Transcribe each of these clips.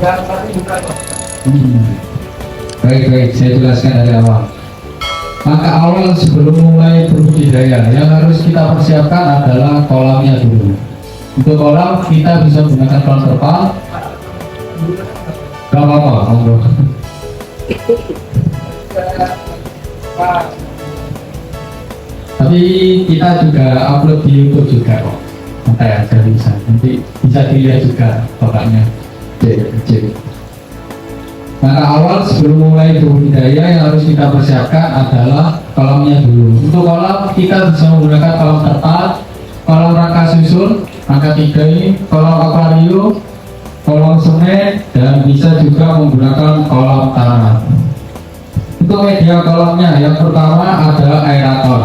Hmm. Baik, saya jelaskan dari awal. Maka awal sebelum mulai berbudidaya, yang harus kita persiapkan adalah kolamnya dulu. Untuk kolam kita bisa menggunakan kolam terpal. Gak apa-apa, monggo. Tapi kita juga upload di YouTube juga kok. Nanti aja bisa, nanti bisa dilihat juga bapaknya. Cek. Maka awal sebelum mulai berbudidaya yang harus kita persiapkan adalah kolamnya dulu. Untuk kolam kita bisa menggunakan kolam terpal, kolam rangka susun, rangka 3 ini, kolam akuarium, kolam semen, dan bisa juga menggunakan kolam tanah. Untuk media kolamnya yang pertama adalah aerator.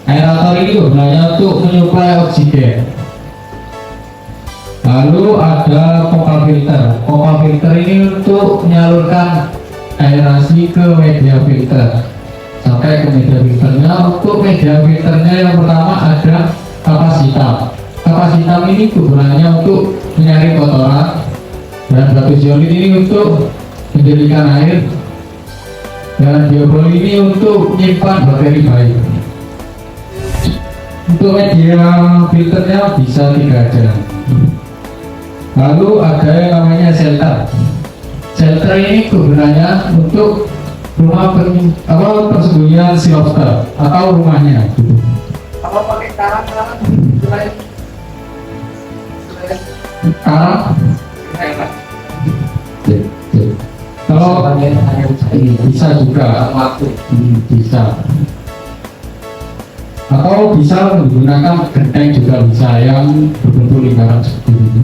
Aerator ini gunanya untuk menyuplai oksigen. Lalu ada pompa filter. Pompa filter ini untuk menyalurkan aerasi ke media filter sampai ke media filternya. Untuk media filternya yang pertama ada kapas hitam. Kapas hitam ini gunanya untuk menyaring kotoran, dan batu ziolit ini untuk mendirikan air, dan biobol ini untuk menyimpan bakteri baik. Untuk media filternya bisa 3 aja. Lalu ada yang namanya shelter. Shelter ini gunanya untuk rumah persembunyian si lobster atau rumahnya gitu. Kalau pakai karang selain Karang kalau bisa juga waktu bisa, atau bisa menggunakan genteng juga bisa yang berbentuk lingkaran seperti ini.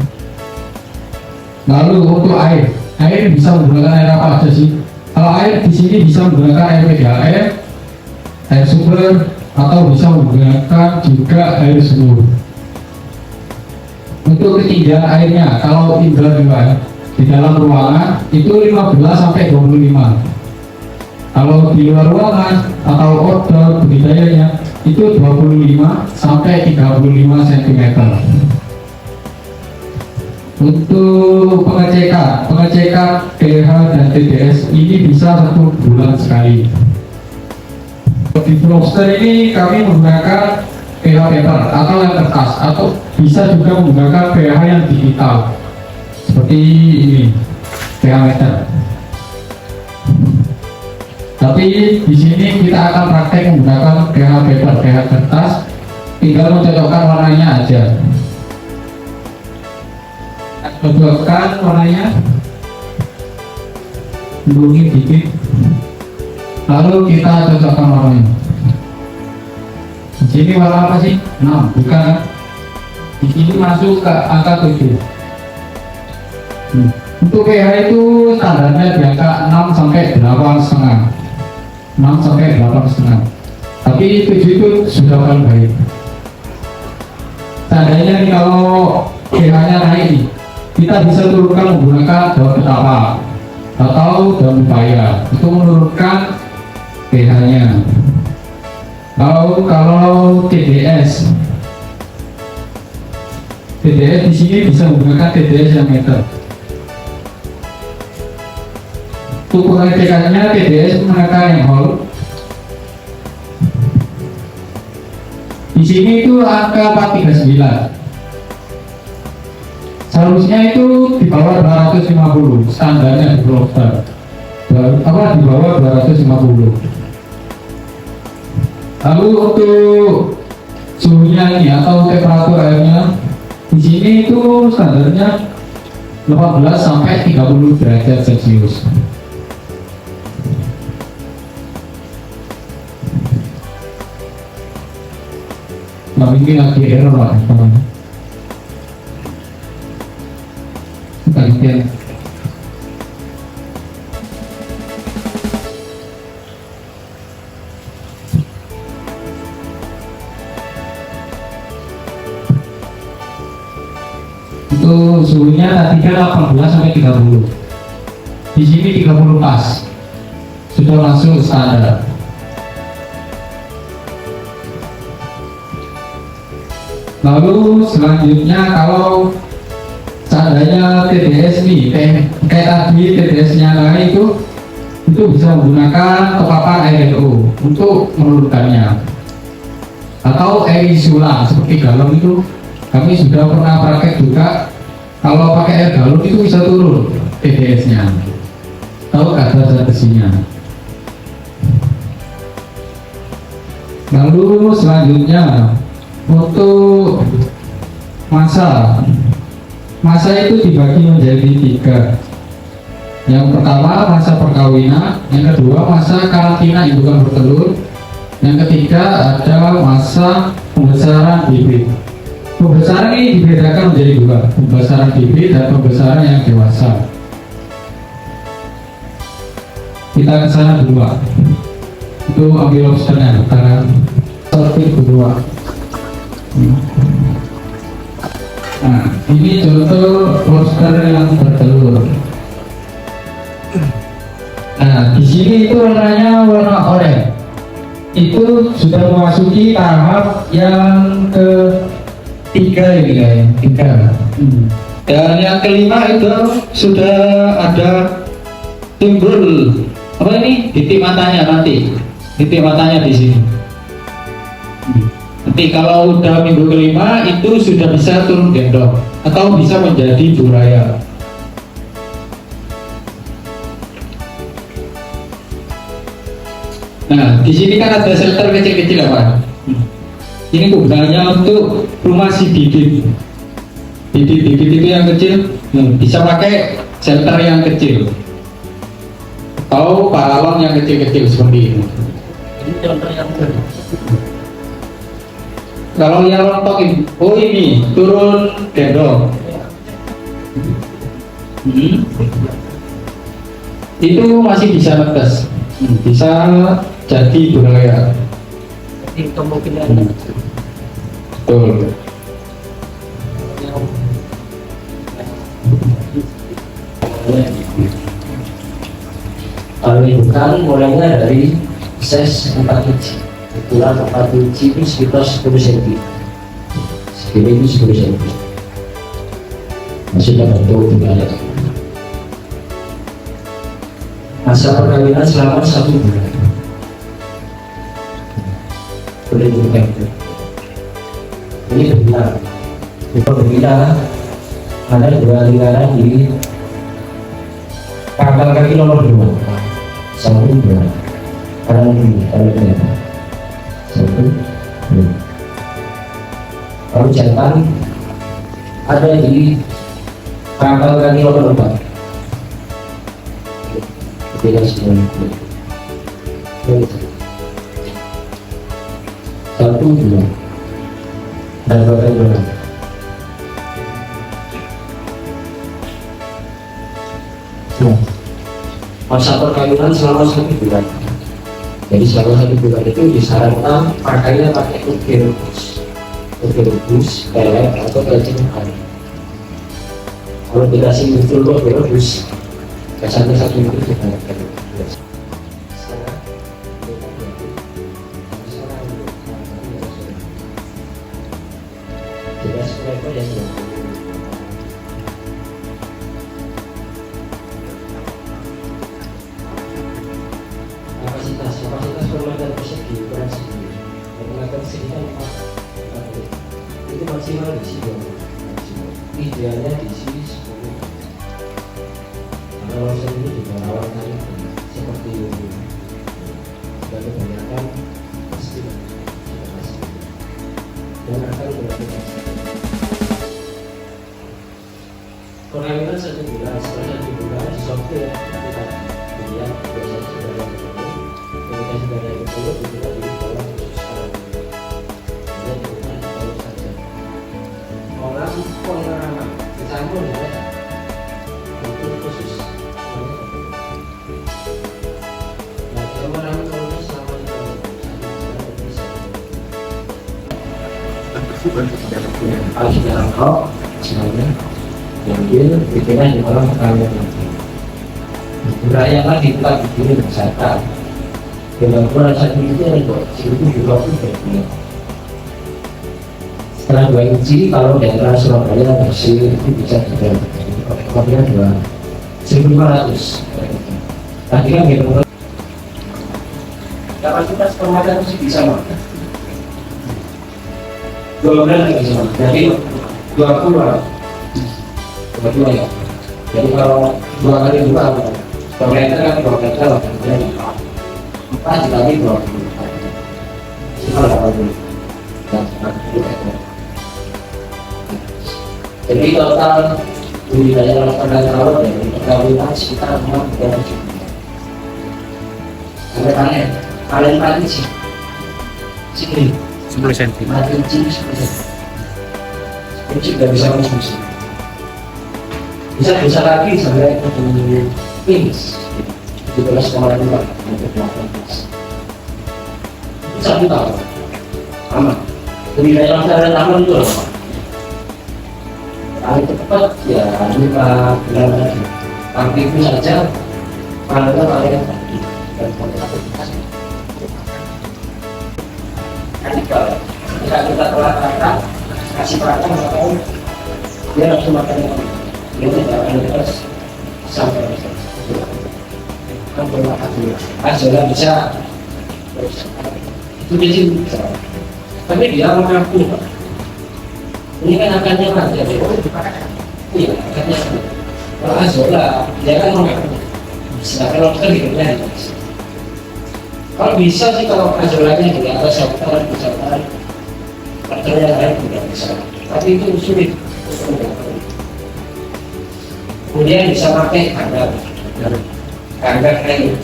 Lalu untuk air bisa menggunakan air apa aja sih? Kalau air di sini bisa menggunakan air PDAM, air sumber, atau bisa menggunakan juga air sumur. Untuk ketinggian airnya, kalau tinggal di dalam ruangan itu 15 sampai 25. Kalau di luar ruangan atau outdoor budidayanya itu 25 sampai 35 cm. Untuk pengecekan pH dan TDS ini bisa 1 bulan sekali. Di lobster ini kami menggunakan pH paper atau yang kertas, atau bisa juga menggunakan pH yang digital seperti ini, pH meter. Tapi di sini kita akan praktek menggunakan pH paper, pH kertas, tinggal mencocokkan warnanya aja. Cocokkan warnanya, dulu dikit, lalu kita cocokkan warnanya. Di sini warna apa sih? 6, bukan kan? Di sini masuk ke angka 7. Untuk pH itu standarnya di angka 6 sampai 8,5. 6 sampai 8,5. Tapi 7 itu sudah paling baik. Seandainya nih kalau pH-nya naik nih, kita bisa turunkan menggunakan daun ketapang atau daun pepaya untuk menurunkan pH-nya. Kalau TDS di sini bisa menggunakan TDS yang meter. Untuk pengecekannya TDS menggunakan yang whole. Di sini itu angka 439. Seharusnya itu di bawah 250, standarnya di lobster. Di bawah 250. Lalu untuk suhunya ini atau temperatur airnya di sini itu standarnya 18 sampai 30 derajat Celcius. Nah, ini lagi error lah teman-teman. Gantian. Untuk suhunya tadi kan 18 sampai 30. Di sini 30 pas. Sudah langsung standar. Lalu selanjutnya kalau seandainya TDS nih kayak tadi TDS-nya lain itu bisa menggunakan kepapan air LO untuk menurunkannya, atau air insula seperti galon itu kami sudah pernah praktek juga. Kalau pakai air galon itu bisa turun TDS-nya atau kadar zat besinya. Lalu selanjutnya untuk masa itu dibagi menjadi 3. Yang pertama masa perkawinan, yang kedua masa karantina indukan bertelur, yang ketiga ada masa pembesaran bibit. Pembesaran ini dibedakan menjadi 2, pembesaran bibit dan pembesaran yang dewasa. Kita ke sana dulu, Pak. Itu ambil lobsternya sekarang seperti kedua. Nah, ini contoh lobster yang bertelur. Nah, di sini itu warnanya warna oranye. Itu sudah memasuki tahap yang ketiga ini ya, 3. Dan yang kelima itu sudah ada timbul apa ini? Titik matanya nanti. Titik matanya di sini. Nanti kalau udah minggu kelima itu sudah bisa turun gendong atau bisa menjadi buraya. Nah, di sini kan ada shelter kecil-kecil ya, Pak. Ini gunanya untuk rumah si bibit. Bibit itu yang kecil, bisa pakai shelter yang kecil. Atau paralon yang kecil-kecil seperti ini. Ini contoh yang Kalau yang rontok ini, oh ini turun gendong. Itu masih bisa netes, bisa jadi buraya. ini kemungkinan Betul. kalau indukan mulainya dari size 4 inci. Ukuran 4 inci itu sekitar 10 cm. Segini itu 10 cm. Masih dapat buraya. Masa perkawinan selama 1 bulan. Boleh juga itu. Ini berbeda. Itu berbeda. Ada 2 lingkaran di pangkal kaki nomor 2. 1, 2. Kanan kiri, kalau ternyata 1, 2. Kalau jantan ada di pangkal kaki nomor 4. Beda semua. 1, 2. Dan bagaimana? Masa perkawinan selama 1 bulan. Jadi selama 1 bulan itu disarankan pakainya pakai ubi rebus, pelet atau cacing kari. Kalau dikasih muncul ubi rebus, biasanya 1 minggu kita pakai. Kapasitas permainan persegi ukuran segini, menggunakan segini itu maksimal di sini, idealnya di sini 10. Kalau segini juga rawan seperti ini, dan kebanyakan pasti dan akan melakukan perkawinan 1 bulan. Setelah 1 bulan software kita lihat biasanya sudah komunikasi dari itu kita di dalam khusus dan bukan baru saja orang pengalaman kecampur ya itu khusus. Nah orang kalau selama ini harus dirangkap misalnya diambil pikiran di dalam perkawinan berayaan di tempat begini bersama dengan ukuran 1 itu juga 1,20 cm. setelah 2 inci kalau daerah Surabaya bersih itu bisa juga kopinya 1.500. Tadi kan gitu kapasitas pemadam sih bisa mah 2 bulan lagi bisa mah, jadi 22 ya. Jadi kalau 2 kali 2 meter kan 2 meter 4 dikali 20 jadi total budidaya lapangan laut dari perkawinan sekitar 6,7 sampai panen paling sih segini 10 cm. mati inci 10 inci nggak bisa konsumsi, bisa lagi sampai ke finish 17,5 1 tahun aman. Budidaya lapangan taman itu lama. Paling cepat ya 5 bulan lagi. Tapi itu saja panennya paling tadi dan kualitas. Nanti kalau kita telah rata kasih perhatian sama dia langsung makan ini tidak akan terus sampai kan bermakan dulu. Aja bisa itu bisa. Tapi dia mengaku Pak. Ini kan akarnya raja, iya akarnya. Kalau Azola, dia kan mengaku. Sedangkan dokter hidupnya di atas. Kalau bisa sih kalau Azolanya di atas dokter, misalkan dokter yang lain tidak bisa. Tapi itu sulit. Kemudian bisa pakai kandang kayu.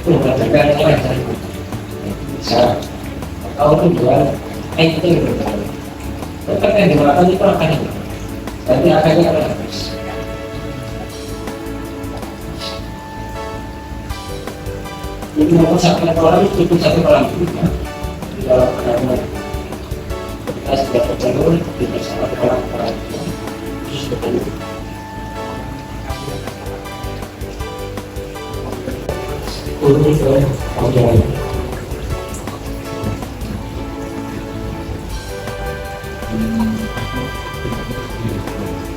Itu berbeda dengan kayu. Bisa. Kalau tujuan itu berbeda. Tetap yang dimakan itu akan tapi akannya akan habis. Jadi mau sampai orang itu cukup 1 orang di dalam penanganan. Kita sudah terjalur di bersama orang khusus betul. Turun ke audio.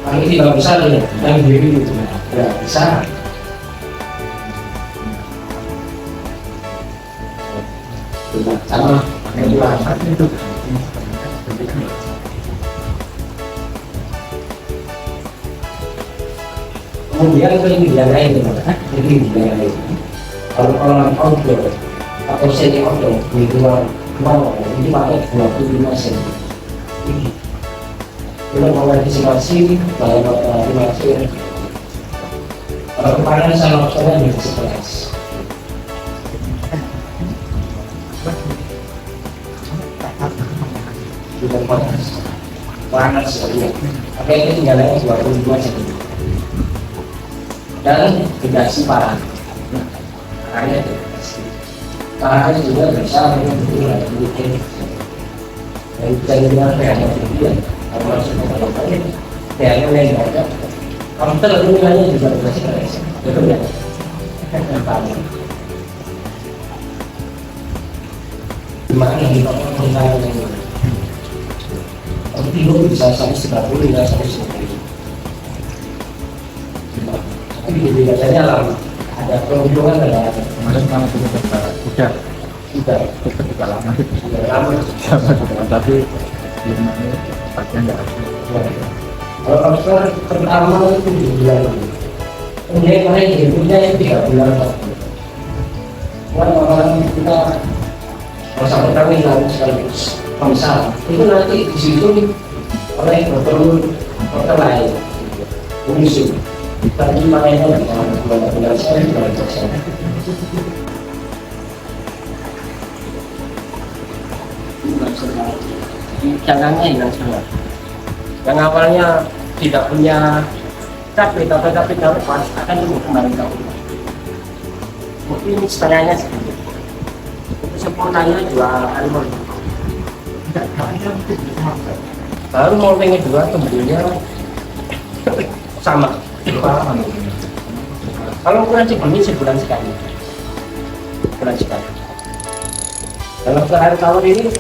Kalau ini tidak besar ya, yang diri itu ya besar. Sama kedua itu. Kemudian itu yang dijaga itu, jadi dijaga itu. Kalau orang outdoor atau semi outdoor di luar ini pakai 25 cm. Belum mengantisipasi bahwa dimaksud kepanan sama maksudnya di sekelas. Bukan panas saja. Tapi ini tinggalnya 22 cm. Dan dikasih parah. Parahnya dikasih. Parahnya juga bisa dengan betul. Dan bisa dengan kreatif. Kalau ya yang lain ada komputer itu nilainya juga masih keras betul ya gimana di penggunaan kalau tidur bisa sampai 30 hingga sampai 90 tapi biasanya lama ada kelumpuhan ada Kemarin sama juga udah juga lama tapi belum pakai enggak kalau komputer pertama itu 7 bulan kemudian kemarin hidupnya itu 3 bulan orang kita kalau sampai kami lalu sekaligus pemisahan itu nanti di situ oleh dokter lain menyusun tapi makanya bulan saya bulan saya jangannya hilang semua. Yang awalnya tidak punya tapi pas akan tumbuh kembali ke awal. Mungkin setengahnya sedikit. Itu sempurnanya 2 kali mau. Baru mau yang kedua tumbuhnya sama. Kalau ukuran segini sebulan sekali. Bulan sekali. Dalam sehari tahun ini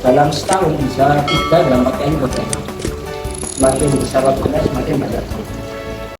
dalam setahun bisa 3 dalam pakaian berbeda. Semakin besar waktunya semakin banyak.